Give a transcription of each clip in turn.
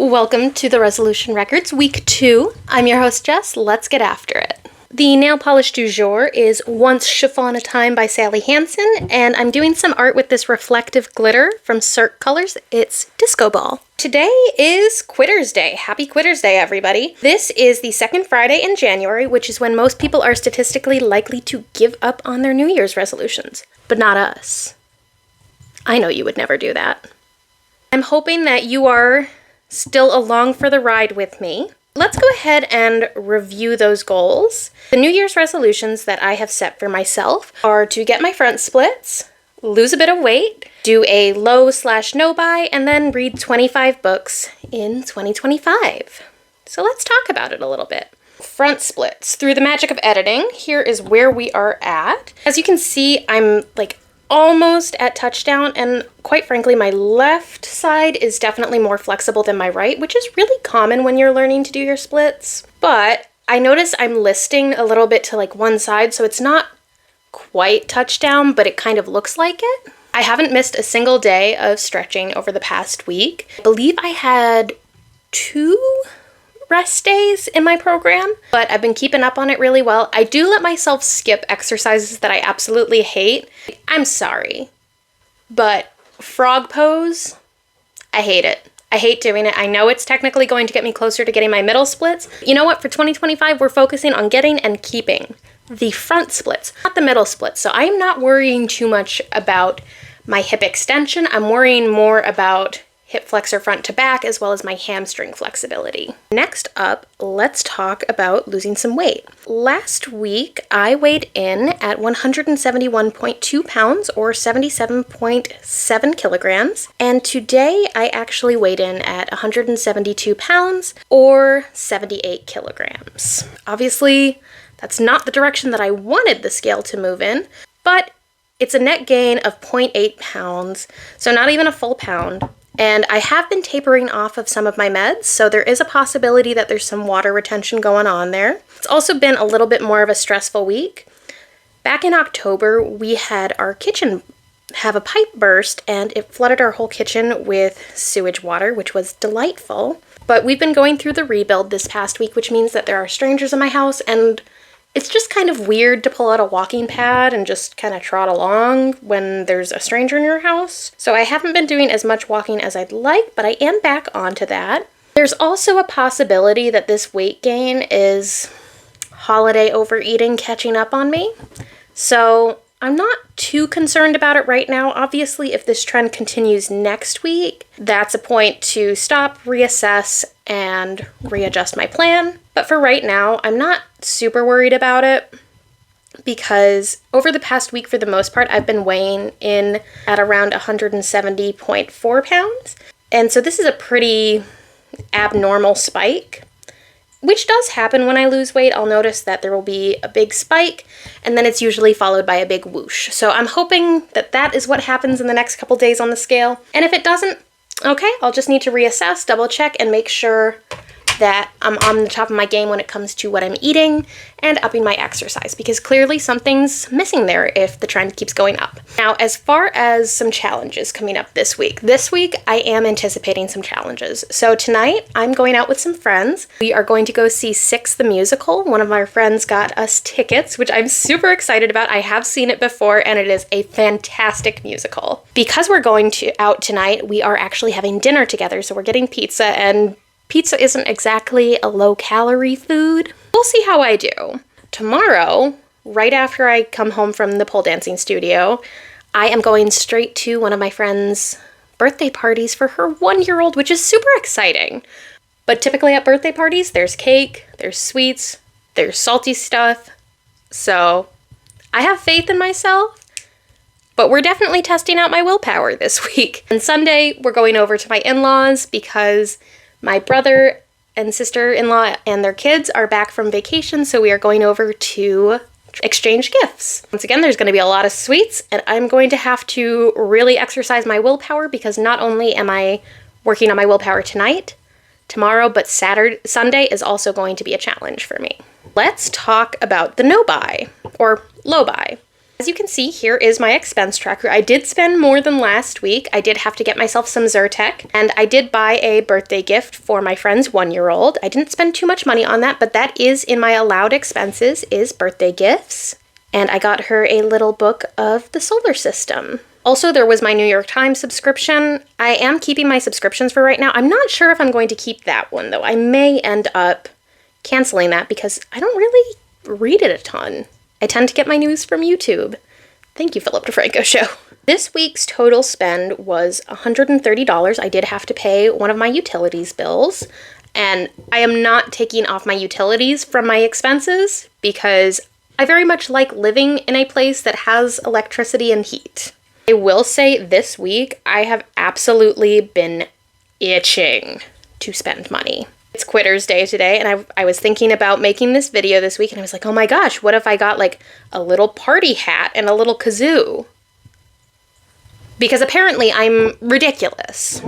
Welcome to the Resolution Records, Week 2. I'm your host, Jess. Let's get after it. The nail polish du jour is Once Chiffon a Time by Sally Hansen, and I'm doing some art with this reflective glitter from Cirque Colors. It's Disco Ball. Today is Quitter's Day. Happy Quitter's Day, everybody. This is the second Friday in January, which is when most people are statistically likely to give up on their New Year's resolutions. But not us. I know you would never do that. I'm hoping that you are still along for the ride with me. Let's go ahead and review those goals. The New Year's resolutions that I have set for myself are to get my front splits, lose a bit of weight, do a low/no buy, and then read 25 books in 2025. So let's talk about it a little bit. Front splits. Through the magic of editing, here is where we are at. As you can see, I'm almost at touchdown, and quite frankly, my left side is definitely more flexible than my right, which is really common when you're learning to do your splits. But I notice I'm listing a little bit to one side, so it's not quite touchdown, but it kind of looks like it. I haven't missed a single day of stretching over the past week. I believe I had 2 rest days in my program, but I've been keeping up on it really well. I do let myself skip exercises that I absolutely hate. I'm sorry, but frog pose, I hate it. I hate doing it. I know it's technically going to get me closer to getting my middle splits. You know what? For 2025, we're focusing on getting and keeping the front splits, not the middle splits. So I'm not worrying too much about my hip extension. I'm worrying more about hip flexor front to back, as well as my hamstring flexibility. Next up, let's talk about losing some weight. Last week, I weighed in at 171.2 pounds, or 77.7 kilograms, and today I actually weighed in at 172 pounds, or 78 kilograms. Obviously, that's not the direction that I wanted the scale to move in, but it's a net gain of 0.8 pounds, so not even a full pound. And I have been tapering off of some of my meds, so there is a possibility that there's some water retention going on there. It's also been a little bit more of a stressful week. Back in October, we had our kitchen have a pipe burst, and it flooded our whole kitchen with sewage water, which was delightful. But we've been going through the rebuild this past week, which means that there are strangers in my house, and it's just kind of weird to pull out a walking pad and just kind of trot along when there's a stranger in your house. So I haven't been doing as much walking as I'd like, but I am back onto that. There's also a possibility that this weight gain is holiday overeating catching up on me. So I'm not too concerned about it right now. Obviously, if this trend continues next week, that's a point to stop, reassess, and readjust my plan. But for right now, I'm not super worried about it because over the past week, for the most part, I've been weighing in at around 170.4 pounds. And so this is a pretty abnormal spike, which does happen when I lose weight. I'll notice that there will be a big spike, and then it's usually followed by a big whoosh. So I'm hoping that that is what happens in the next couple days on the scale. And if it doesn't, okay, I'll just need to reassess, double check, and make sure that I'm on the top of my game when it comes to what I'm eating and upping my exercise, because clearly something's missing there if the trend keeps going up. Now, as far as some challenges coming up this week I am anticipating some challenges. So tonight I'm going out with some friends. We are going to go see Six the Musical. One of our friends got us tickets, which I'm super excited about. I have seen it before, and it is a fantastic musical. Because we're going out tonight, we are actually having dinner together, so we're getting pizza, and pizza isn't exactly a low-calorie food. We'll see how I do. Tomorrow, right after I come home from the pole dancing studio, I am going straight to one of my friend's birthday parties for her 1-year-old, which is super exciting. But typically at birthday parties, there's cake, there's sweets, there's salty stuff. So I have faith in myself, but we're definitely testing out my willpower this week. And Sunday, we're going over to my in-laws because my brother and sister-in-law and their kids are back from vacation, so we are going over to exchange gifts. Once again, there's going to be a lot of sweets, and I'm going to have to really exercise my willpower because not only am I working on my willpower tonight, tomorrow, but Sunday is also going to be a challenge for me. Let's talk about the no buy, or low buy. As you can see, here is my expense tracker. I did spend more than last week. I did have to get myself some Zyrtec, and I did buy a birthday gift for my friend's 1-year-old. I didn't spend too much money on that, but that is in my allowed expenses, is birthday gifts. And I got her a little book of the solar system. Also, there was my New York Times subscription. I am keeping my subscriptions for right now. I'm not sure if I'm going to keep that one, though. I may end up canceling that because I don't really read it a ton. I tend to get my news from YouTube. Thank you, Philip DeFranco Show. This week's total spend was $130. I did have to pay one of my utilities bills, and I am not taking off my utilities from my expenses because I very much like living in a place that has electricity and heat. I will say this week, I have absolutely been itching to spend money. It's Quitter's Day today, and I was thinking about making this video this week, and I was like, oh my gosh, what if I got like a little party hat and a little kazoo? Because apparently I'm ridiculous.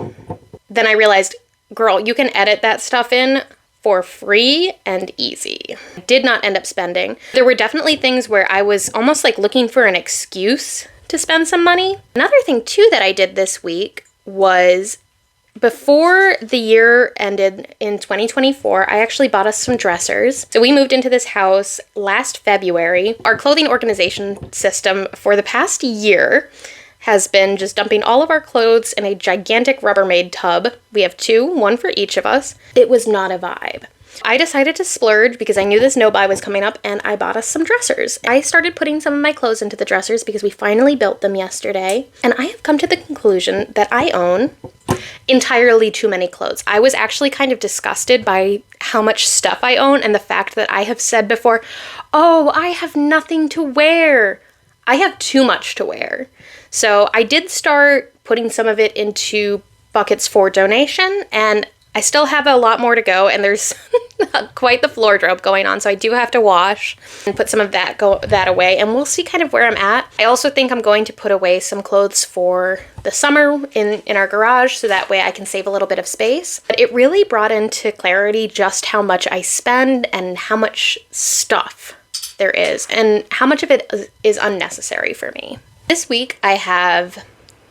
Then I realized, girl, you can edit that stuff in for free and easy. I did not end up spending. There were definitely things where I was almost like looking for an excuse to spend some money. Another thing too that I did this week was before the year ended in 2024, I actually bought us some dressers. So we moved into this house last February. Our clothing organization system for the past year has been just dumping all of our clothes in a gigantic Rubbermaid tub. We have 2, one for each of us. It was not a vibe. I decided to splurge because I knew this no-buy was coming up, and I bought us some dressers. I started putting some of my clothes into the dressers because we finally built them yesterday, and I have come to the conclusion that I own entirely too many clothes. I was actually kind of disgusted by how much stuff I own and the fact that I have said before, oh, I have nothing to wear. I have too much to wear. So I did start putting some of it into buckets for donation, and I still have a lot more to go, and there's quite the wardrobe going on, so I do have to wash and put some of that away, and we'll see kind of where I'm at. I also think I'm going to put away some clothes for the summer in our garage, so that way I can save a little bit of space. But it really brought into clarity just how much I spend and how much stuff there is, and how much of it is unnecessary for me. This week I have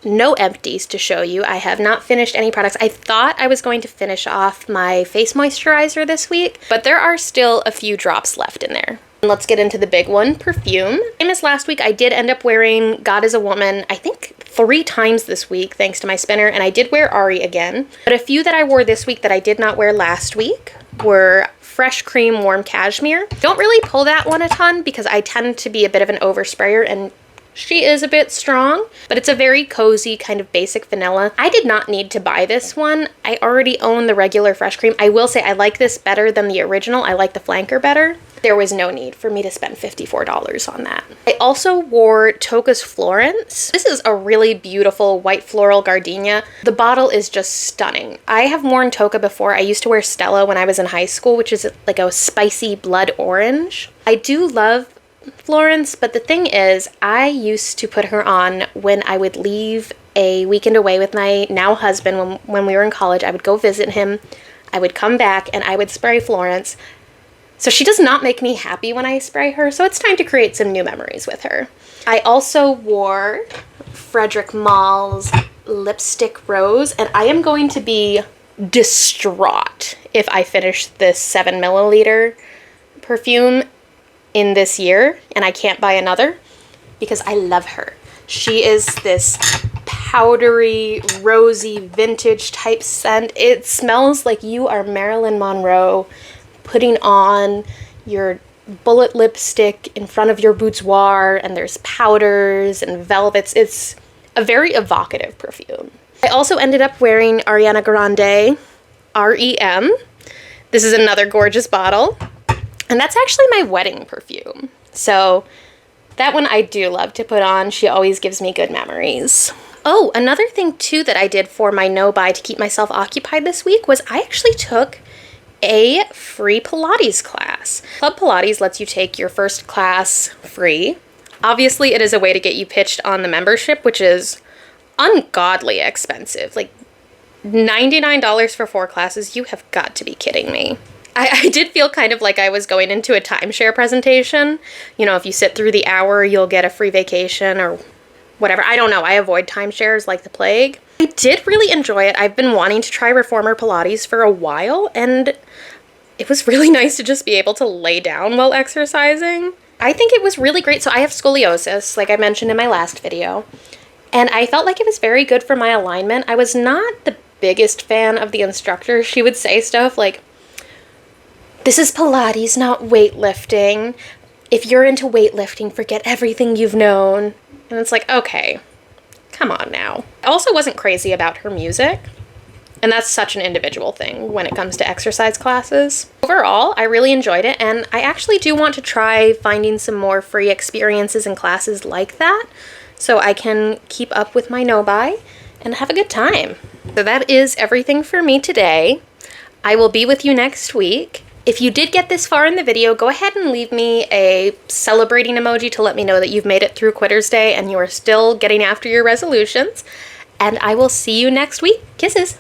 no empties to show you. I have not finished any products. I thought I was going to finish off my face moisturizer this week, but there are still a few drops left in there. Let's get into the big one, perfume. Same as last week, I did end up wearing God is a Woman, I think 3 times this week, thanks to my spinner, and I did wear Ari again. But a few that I wore this week that I did not wear last week were Fresh Cream Warm Cashmere. Don't really pull that one a ton because I tend to be a bit of an oversprayer, and she is a bit strong, but it's a very cozy kind of basic vanilla. I did not need to buy this one. I already own the regular Fresh Cream. I will say I like this better than the original. I like the flanker better. There was no need for me to spend $54 on that. I also wore Tocca's Florence. This is a really beautiful white floral gardenia. The bottle is just stunning. I have worn Tocca before. I used to wear Stella when I was in high school, which is like a spicy blood orange. I do love Florence, but the thing is, I used to put her on when I would leave a weekend away with my now husband when we were in college. I would go visit him, I would come back, and I would spray Florence. So she does not make me happy when I spray her, so it's time to create some new memories with her. I also wore Frederic Mall's Lipstick Rose, and I am going to be distraught if I finish this 7 milliliter perfume in this year and I can't buy another, because I love her. She is this powdery, rosy, vintage type scent. It smells like you are Marilyn Monroe putting on your bullet lipstick in front of your boudoir, and there's powders and velvets. It's a very evocative perfume. I also ended up wearing Ariana Grande REM. This is another gorgeous bottle. And that's actually my wedding perfume. So that one I do love to put on. She always gives me good memories. Oh, another thing too that I did for my no-buy to keep myself occupied this week was I actually took a free Pilates class. Club Pilates lets you take your first class free. Obviously, it is a way to get you pitched on the membership, which is ungodly expensive. Like $99 for 4 classes. You have got to be kidding me. I did feel kind of like I was going into a timeshare presentation. You know, if you sit through the hour, you'll get a free vacation or whatever. I don't know. I avoid timeshares like the plague. I did really enjoy it. I've been wanting to try reformer Pilates for a while, and it was really nice to just be able to lay down while exercising. I think it was really great. So I have scoliosis, like I mentioned in my last video, and I felt like it was very good for my alignment. I was not the biggest fan of the instructor. She would say stuff like, "This is Pilates, not weightlifting. If you're into weightlifting, forget everything you've known." And it's like, okay, come on now. I also wasn't crazy about her music, and that's such an individual thing when it comes to exercise classes. Overall, I really enjoyed it, and I actually do want to try finding some more free experiences and classes like that so I can keep up with my no-buy and have a good time. So that is everything for me today. I will be with you next week. If you did get this far in the video, go ahead and leave me a celebrating emoji to let me know that you've made it through Quitter's Day and you are still getting after your resolutions. And I will see you next week. Kisses!